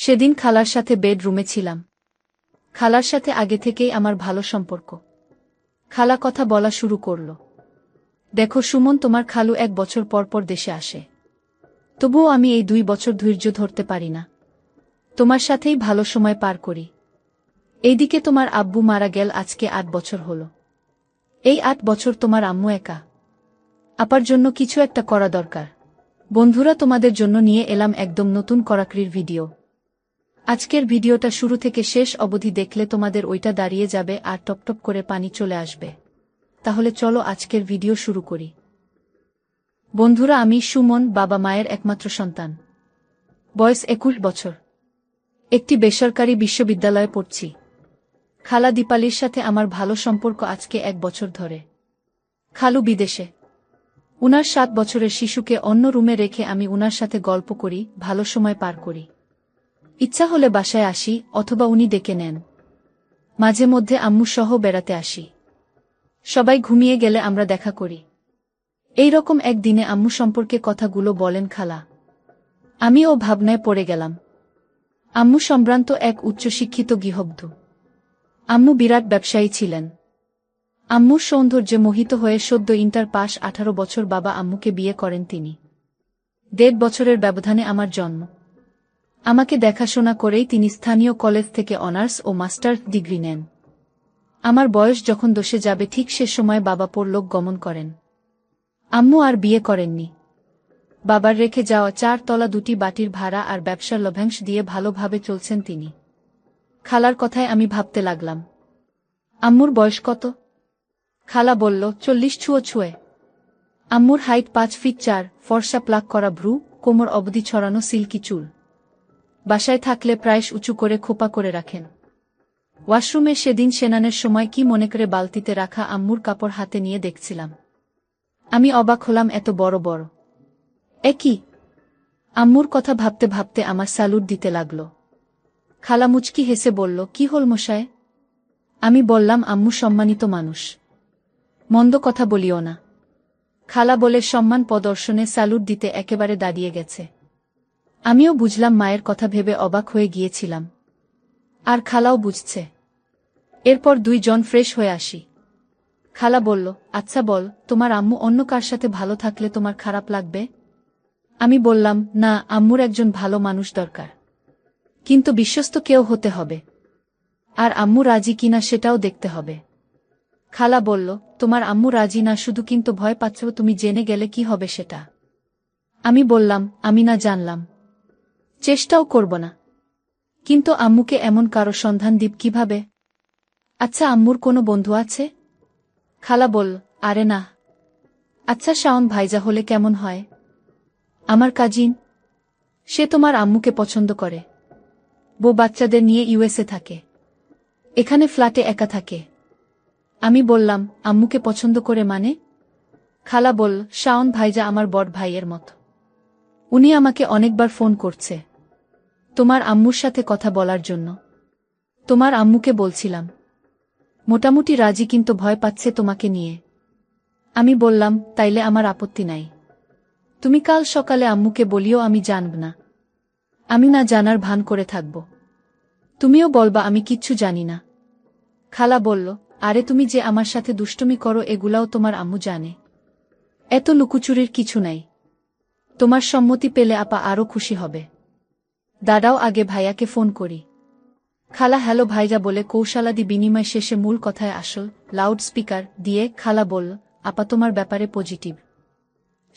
সেদিন খালার সাথে বেডরুমে ছিলাম। খালার সাথে আগে থেকেই আমার ভালো সম্পর্ক। খালা কথা বলা শুরু করল। দেখো সুমন, তোমার খালু 1 বছর পর পর দেশে আসে। তবুও আমি এই 2 বছর ধৈর্য ধরতে পারি না। তোমার সাথেই ভালো সময় পার করি। এইদিকে তোমার আব্বু মারা গেল আজকে 8 বছর হলো। এই 8 বছর তোমার আম্মু একা। আপার জন্য কিছু একটা করা দরকার। বন্ধুরা, তোমাদের জন্য নিয়ে এলাম একদম নতুন কড়াকড়ির ভিডিও। আজকের ভিডিওটা শুরু থেকে শেষ অবধি দেখলে তোমাদের ওইটা দাঁড়িয়ে যাবে আর টপটপ করে পানি চলে আসবে। তাহলে চলো আজকের ভিডিও শুরু করি। বন্ধুরা, আমি সুমন, বাবা মায়ের একমাত্র সন্তান। বয়স 21 বছর। একটি বেসরকারি বিশ্ববিদ্যালয়ে পড়ছি। খালা দীপালির সাথে আমার ভালো সম্পর্ক আজকে 1 বছর ধরে। খালু বিদেশে। উনার 7 বছরের শিশুকে অন্য রুমে রেখে আমি উনার সাথে গল্প করি, ভালো সময় পার করি। ইচ্ছা হলে বাসায় আসি অথবা উনি ডেকে নেন। মাঝে মধ্যে আম্মু সহ বেড়াতে আসি। সবাই ঘুমিয়ে গেলে আমরা দেখা করি। এই রকম একদিনে আম্মু সম্পর্কে কথাগুলো বলেন খালা। আমিও ভাবনায় পড়ে গেলাম। আম্মু সম্ভ্রান্ত এক উচ্চশিক্ষিত গৃহবধূ। আম্মু বিরাট ব্যবসায়ী ছিলেন। আম্মুর সৌন্দর্যে মোহিত হয়ে সদ্য ইন্টার পাস 18 বছর বাবা আম্মুকে বিয়ে করেন তিনি। 1.5 বছরের ব্যবধানে আমার জন্ম। আমাকে দেখাশোনা করেই তিনি স্থানীয় কলেজ থেকে অনার্স ও মাস্টার্স ডিগ্রি নেন। আমার বয়স যখন 10-এ যাবে ঠিক সে সময় বাবা পরলোক গমন করেন। আম্মু আর বিয়ে করেননি। বাবার রেখে যাওয়া 4 তলা 2টি বাটির ভাড়া আর ব্যবসার লভ্যাংশ দিয়ে ভালোভাবে চলছেন তিনি। খালার কথায় আমি ভাবতে লাগলাম, আম্মুর বয়স কত? খালা বলল, 40 ছুঁয়ে। আম্মুর হাইট 5 ফিট 4, ফর্সা প্লাক করা ভ্রু, কোমর অবধি ছড়ানো সিল্কি চুল। বাসায় থাকলে প্রায়শ উঁচু করে খোপা করে রাখেন। ওয়াশরুমে সেদিন সেনানের সময় কি মনে করে বালতিতে রাখা আম্মুর কাপড় হাতে নিয়ে দেখছিলাম। আমি অবাক হলাম, এত বড় বড়। কি? আম্মুর কথা ভাবতে ভাবতে আমার স্যালুট দিতে লাগল। খালা মুচকি হেসে বলল, কি হল মশায়? আমি বললাম, আম্মু সম্মানিত মানুষ, মন্দ কথা বলিও না। খালা বলে সম্মান প্রদর্শনে স্যালুট দিতে একেবারে দাঁড়িয়ে গেছে। আমিও বুঝলাম, মায়ের কথা ভেবে অবাক হয়ে গিয়েছিলাম। আর খালাও বুঝছে। এরপর 2 জন ফ্রেশ হয়ে আসি। খালা বলল, আচ্ছা বল, তোমার আম্মু অন্য কার সাথে ভালো থাকলে তোমার খারাপ লাগবে? আমি বললাম, না, আম্মুর একজন ভালো মানুষ দরকার। কিন্তু বিশ্বস্ত কেউ হতে হবে। আর আম্মু রাজি কিনা সেটাও দেখতে হবে। খালা বলল, তোমার আম্মু রাজি না শুধু, কিন্তু ভয় পাচ্ছ তুমি জেনে গেলে কি হবে সেটা? আমি বললাম, আমি না জানলাম, চেষ্টাও করব না। কিন্তু আম্মুকে এমন কারো সন্ধান দিব কিভাবে? আচ্ছা, আম্মুর কোনো বন্ধু আছে? খালা বলল, আরে না। আচ্ছা, শাওন ভাইজা হলে কেমন হয়? আমার কাজিন। সে তোমার আম্মুকে পছন্দ করে। বউ বাচ্চাদের নিয়ে ইউএসএ থাকে। এখানে ফ্ল্যাটে একা থাকে। আমি বললাম, আম্মুকে পছন্দ করে মানে? খালা বলল, শাওন ভাইজা আমার বড় ভাইয়ের মতো। উনি আমাকে অনেকবার ফোন করছে তোমার আম্মুর সাথে কথা বলার জন্য। তোমার আম্মুকে বলছিলাম। মোটামুটি রাজি, কিন্তু ভয় পাচ্ছে তোমাকে নিয়ে। আমি বললাম, তাইলে আমার আপত্তি নাই। তুমি কাল সকালে আম্মুকে বলিও আমি জানব না। আমি না জানার ভান করে থাকব। তুমিও বলবা আমি কিচ্ছু জানি না। খালা বলল, আরে তুমি যে আমার সাথে দুষ্টুমি করো এগুলাও তোমার আম্মু জানে। এত লুকোচুরির কিছু নাই। তোমার সম্মতি পেলে আপা আরো খুশি হবে। দাঁড়াও, আগে ভাইয়াকে ফোন করি। খালা হ্যালো ভাইজা বলে কৌশলাদি বিনিময় শেষে মূল কথায় আসল লাউড স্পিকার দিয়ে খালা বলল, আপা তোমার ব্যাপারে পজিটিভ।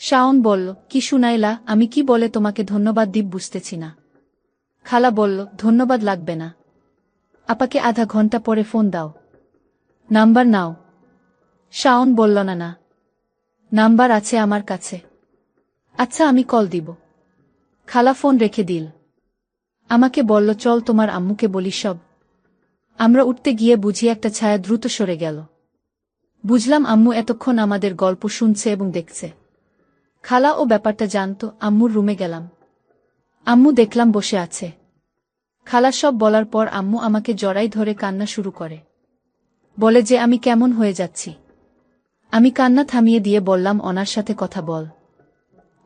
শাওন বলল, কি শুনাইলা? আমি কি বলে তোমাকে ধন্যবাদ দিব বুঝতেছি না। খালা বলল, ধন্যবাদ লাগবে না। আপাকে আধা ঘন্টা পরে ফোন দাও। নাম্বার নাও। শাওন বলল, না না, নাম্বার আছে আমার কাছে। আচ্ছা, আমি কল দিব। খালা ফোন রেখে দিল। আমাকে বলল, চল তোমার আম্মুকে বলি সব। আমরা উঠতে গিয়ে বুঝি একটা ছায়া দ্রুত সরে গেল। বুঝলাম আম্মু এতক্ষণ আমাদের গল্প শুনছে এবং দেখছে। খালা ও ব্যাপারটা জানত। আম্মুর রুমে গেলাম। আম্মু দেখলাম বসে আছে। খালা সব বলার পর আম্মু আমাকে জড়াই ধরে কান্না শুরু করে। বলে যে আমি কেমন হয়ে যাচ্ছি। আমি কান্না থামিয়ে দিয়ে বললাম, ওনার সাথে কথা বল।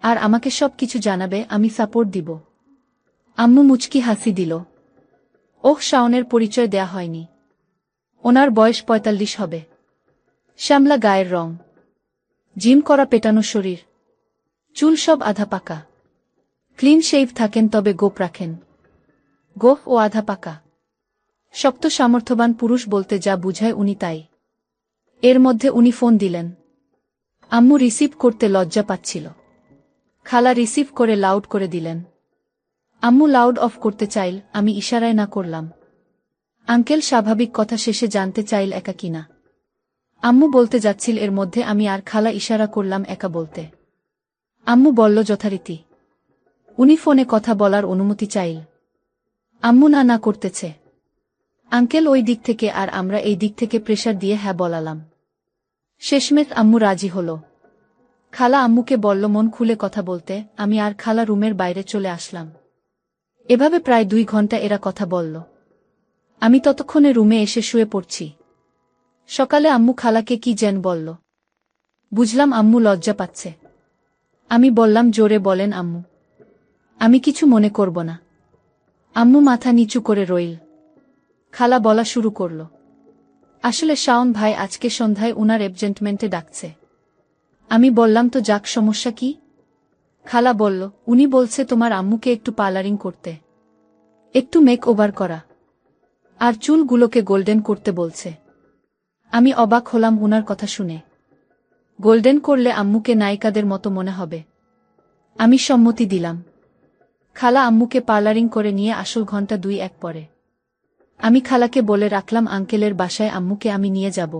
আর আমাকে সব কিছু জানাবে, আমি সাপোর্ট দিব। আম্মু মুচকি হাসি দিল। ওহ, শাওনের পরিচয় দেয়া হয়নি। ওনার বয়স ৪৫ হবে। শ্যামলা গায়ের রং, জিম করা পেটানো শরীর, চুল সব আধা পাকা। ক্লিন শেভ থাকেন, তবে গোপ রাখেন। গোফ ও আধা পাকা। শক্ত সামর্থ্যবান পুরুষ বলতে যা বুঝায় উনি তাই। এর মধ্যে উনি ফোন দিলেন। আম্মু রিসিভ করতে লজ্জা পাচ্ছিল। খালা রিসিভ করে লাউড করে দিলেন। আম্মু লাউড অফ করতে চাইল, আমি ইশারায় না করলাম। আঙ্কেল স্বাভাবিক কথা শেষে জানতে চাইল একা কিনা। আম্মু বলতে যাচ্ছিল, এর মধ্যে আমি আর খালা ইশারা করলাম একা বলতে। আম্মু বলল যথারীতি। উনি ফোনে কথা বলার অনুমতি চাইল। আম্মু না না করতেছে। আঙ্কেল ওই দিক থেকে আর আমরা এই দিক থেকে প্রেশার দিয়ে হ্যাঁ বলালাম। শেষমেশ আম্মু রাজি হল। খালা আম্মুকে বলল মন খুলে কথা বলতে। আমি আর খালা রুমের বাইরে চলে আসলাম। এভাবে প্রায় 2 ঘন্টা এরা কথা বলল। আমি ততক্ষণে রুমে এসে শুয়ে পড়ছি। সকালে আম্মু খালাকে কি যেন বলল। বুঝলাম আম্মু লজ্জা পাচ্ছে। আমি বললাম, জোরে বলেন আম্মু। আমি কিছু মনে করব না। আম্মু মাথা নিচু করে রইল। খালা বলা শুরু করল। আসলে শাওন ভাই আজকে সন্ধ্যায় উনার এপজেন্টমেন্টে ডাকছে। আমি বললাম, তো যাক, সমস্যা কি? খালা বলল, উনি বলছে তোমার আম্মুকে একটু পার্লারিং করতে, একটু মেক ওভার করা, আর চুলগুলোকে গোল্ডেন করতে বলছে। আমি অবাক হলাম উনার কথা শুনে। গোল্ডেন করলে আম্মুকে নায়িকাদের মতো মনে হবে। আমি সম্মতি দিলাম। খালা আম্মুকে পার্লারিং করে নিয়ে আসল ঘন্টা 2-1 পরে। আমি খালাকে বলে রাখলাম আঙ্কেলের বাসায় আম্মুকে আমি নিয়ে যাব।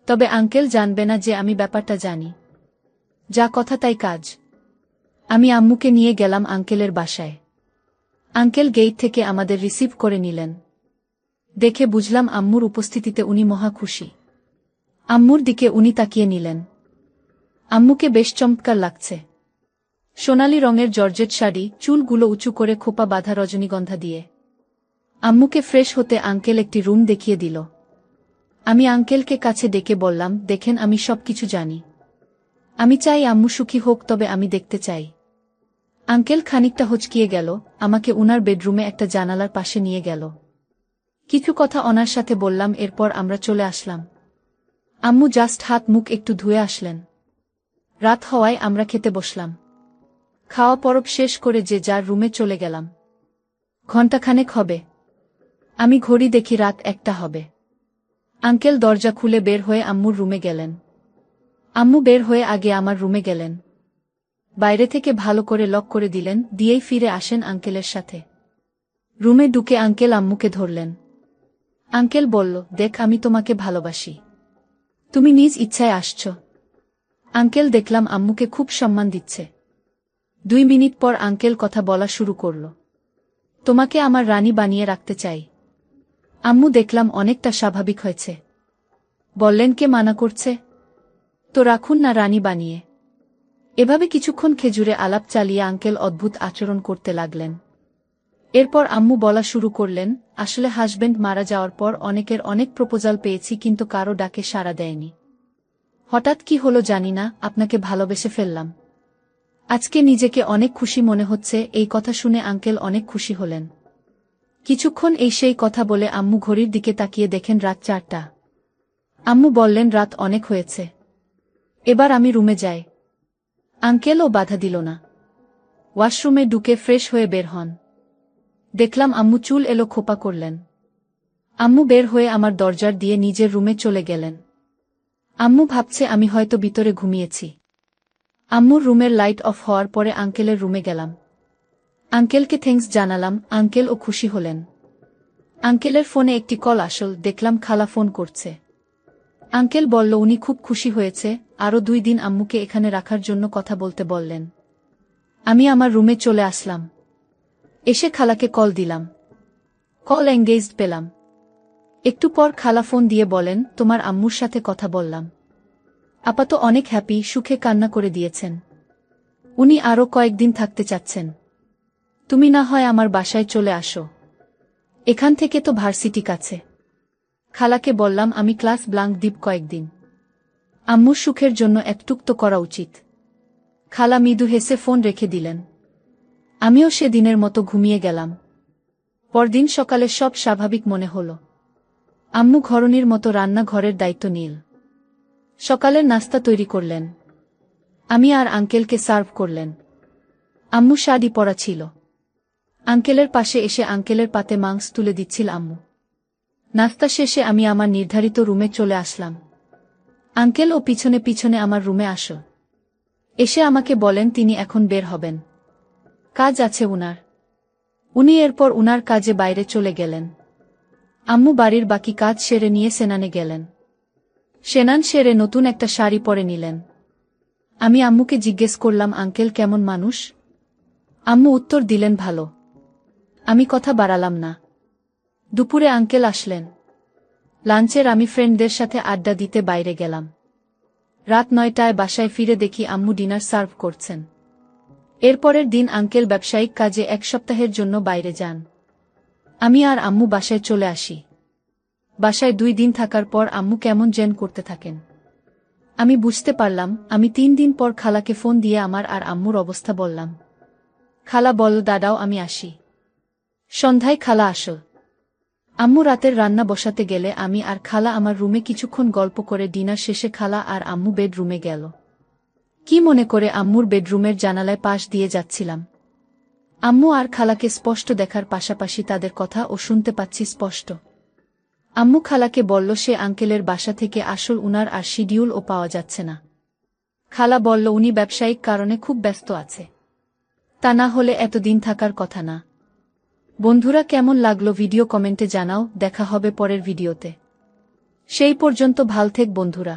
তবে আঙ্কেল জানবে না যে আমি ব্যাপারটা জানি। যা কথা তাই কাজ। আমি আম্মুকে নিয়ে গেলাম আঙ্কেলের বাসায়। আঙ্কেল গেট থেকে আমাদের রিসিভ করে নিলেন। দেখে বুঝলাম আম্মুর উপস্থিতিতে উনি মহা খুশি। আম্মুর দিকে উনি তাকিয়ে নিলেন। আম্মুকে বেশ চমৎকার লাগছে। সোনালী রঙের জর্জেট শাড়ি, চুলগুলো উঁচু করে খোপা বাঁধা রজনীগন্ধা দিয়ে। আম্মুকে ফ্রেশ হতে আঙ্কেল একটি রুম দেখিয়ে দিল। আমি আঙ্কেলকে কাছে ডেকে বললাম, দেখেন আমি সব কিছু জানি। আমি চাই আম্মু সুখী হোক, তবে আমি দেখতে চাই। আঙ্কেল খানিকটা হচকিয়ে গেল, আমাকে উনার বেডরুমে একটা জানালার পাশে নিয়ে গেল। কিছু কথা ওনার সাথে বললাম, এরপর আমরা চলে আসলাম। আম্মু জাস্ট হাত মুখ একটু ধুয়ে আসলেন। রাত হওয়ায় আমরা খেতে বসলাম। খাওয়া পরব শেষ করে যে যার রুমে চলে গেলাম। ঘণ্টাখানেক হবে। আমি ঘড়ি দেখি রাত 1টা হবে। আঙ্কেল দরজা খুলে বের হয়ে আম্মুর রুমে গেলেন। আম্মু বের হয়ে আগে আমার রুমে গেলেন। বাইরে থেকে ভালো করে লক করে দিলেন, দিয়েই ফিরে আসেন আঙ্কেলের সাথে। রুমে ঢুকে আঙ্কেল আম্মুকে ধরলেন। আঙ্কেল বলল, দেখ, আমি তোমাকে ভালোবাসি। তুমি নিজ ইচ্ছায় আসছ। আঙ্কেল দেখলাম আম্মুকে খুব সম্মান দিচ্ছে। 2 মিনিট পর আঙ্কেল কথা বলা শুরু করল। তোমাকে আমার রানী বানিয়ে রাখতে চাই। আম্মু দেখলাম অনেকটা স্বাভাবিক হয়েছে। বললেন, কে মানা করছে? তো রাখুন না রানী বানিয়ে। এভাবে কিছুক্ষণ খেজুরে আলাপ চালিয়ে আঙ্কেল অদ্ভুত আচরণ করতে লাগলেন। এরপর আম্মু বলা শুরু করলেন, আসলে হাজবেন্ড মারা যাওয়ার পর অনেকের অনেক প্রপোজাল পেয়েছি, কিন্তু কারো ডাকে সাড়া দেয়নি। হঠাৎ কি হলো জানি না, আপনাকে ভালোবেসে ফেললাম। আজকে নিজেকে অনেক খুশি মনে হচ্ছে। এই কথা শুনে আঙ্কেল অনেক খুশি হলেন। কিছুক্ষণ এই সেই কথা বলে আম্মু ঘড়ির দিকে তাকিয়ে দেখেন রাত 4টা। আম্মু বললেন, রাত অনেক হয়েছে, এবার আমি রুমে যাই। আঙ্কেলও বাধা দিল না। ওয়াশরুমে ঢুকে ফ্রেশ হয়ে বের হন। দেখলাম আম্মু চুল এলো খোপা করলেন। আম্মু বের হয়ে আমার দরজার দিয়ে নিজের রুমে চলে গেলেন। আম্মু ভাবছে আমি হয়তো ভিতরে ঘুমিয়েছি। আম্মুর রুমের লাইট অফ হওয়ার পরে আঙ্কেলের রুমে গেলাম। আঙ্কেলকে থ্যাঙ্কস জানালাম। আঙ্কেলও খুশি হলেন। আঙ্কেলের ফোনে একটি কল আসল, দেখলাম খালা ফোন করছে। আঙ্কেল বলল উনি খুব খুশি হয়েছে, আরও 2 দিন আম্মুকে এখানে রাখার জন্য কথা বলতে বললেন। আমি আমার রুমে চলে আসলাম। এসে খালাকে কল দিলাম। কল এঙ্গেজড পেলাম। একটু পর খালা ফোন দিয়ে বলেন, তোমার আম্মুর সাথে কথা বললাম। আপা তো অনেক হ্যাপি, সুখে কান্না করে দিয়েছেন। উনি আরও কয়েকদিন থাকতে চাচ্ছেন। তুমি না হয় আমার বাসায় চলে আসো, এখান থেকে তো ভার্সিটি কাছে। খালাকে বললাম, আমি ক্লাস ব্লাঙ্ক দিব কয়েকদিন। আম্মুর সুখের জন্য একটুক তো করা উচিত। খালা মৃদু হেসে ফোন রেখে দিলেন। আমিও সেদিনের মতো ঘুমিয়ে গেলাম। পরদিন সকালে সব স্বাভাবিক মনে হল। আম্মু ঘরণীর মতো রান্নাঘরের দায়িত্ব নিল। সকালের নাস্তা তৈরি করলেন। আমি আর আঙ্কেলকে সার্ভ করলেন। আম্মু শাড়ি পরা ছিল। আঙ্কেলের পাশে এসে আঙ্কেলের পাতে মাংস তুলে দিচ্ছিল আম্মু। নাস্তা শেষে আমি আমার নির্ধারিত রুমে চলে আসলাম। আঙ্কেল ও পিছনে পিছনে আমার রুমে আসল। এসে আমাকে বলেন তিনি এখন বের হবেন, কাজ আছে উনার। উনি এরপর উনার কাজে বাইরে চলে গেলেন। আম্মু বাড়ির বাকি কাজ সেরে নিয়ে সেনানে গেলেন। সেনান সেরে নতুন একটা শাড়ি পরে নিলেন। আমি আম্মুকে জিজ্ঞেস করলাম, আঙ্কেল কেমন মানুষ? আম্মু উত্তর দিলেন, ভালো। আমি কথা বাড়ালাম না। দুপুরে আঙ্কেল আসলেন। লাঞ্চের আমি ফ্রেন্ডদের সাথে আড্ডা দিতে বাইরে গেলাম। রাত 9টায় বাসায় ফিরে দেখি আম্মু ডিনার সার্ভ করছেন। এরপরের দিন আঙ্কেল ব্যবসায়িক কাজে 1 সপ্তাহের জন্য বাইরে যান। আমি আর আম্মু বাসায় চলে আসি। বাসায় 2 দিন থাকার পর আম্মু কেমন যেন করতে থাকেন। আমি বুঝতে পারলাম। আমি 3 দিন পর খালাকে ফোন দিয়ে আমার আর আম্মুর অবস্থা বললাম। খালা বলল, দাদাও আমি আসি। সন্ধ্যায় খালা আসল। আম্মু রাতের রান্না বসাতে গেলে আমি আর খালা আমার রুমে কিছুক্ষণ গল্প করে ডিনার শেষে খালা আর আম্মু বেডরুমে গেল। কি মনে করে আম্মুর বেডরুমের জানালায় পাশ দিয়ে যাচ্ছিলাম। আম্মু আর খালাকে স্পষ্ট দেখার পাশাপাশি তাদের কথা ও শুনতে পাচ্ছি স্পষ্ট। আম্মু খালাকে বলল সে আঙ্কেলের বাসা থেকে আসল উনার আর শিডিউল ও পাওয়া যাচ্ছে না। খালা বলল উনি ব্যবসায়িক কারণে খুব ব্যস্ত আছে, তা না হলে এতদিন থাকার কথা না। বন্ধুরা, কেমন লাগলো ভিডিও কমেন্টে জানাও। দেখা হবে পরের ভিডিওতে। সেই পর্যন্ত ভাল থেক বন্ধুরা।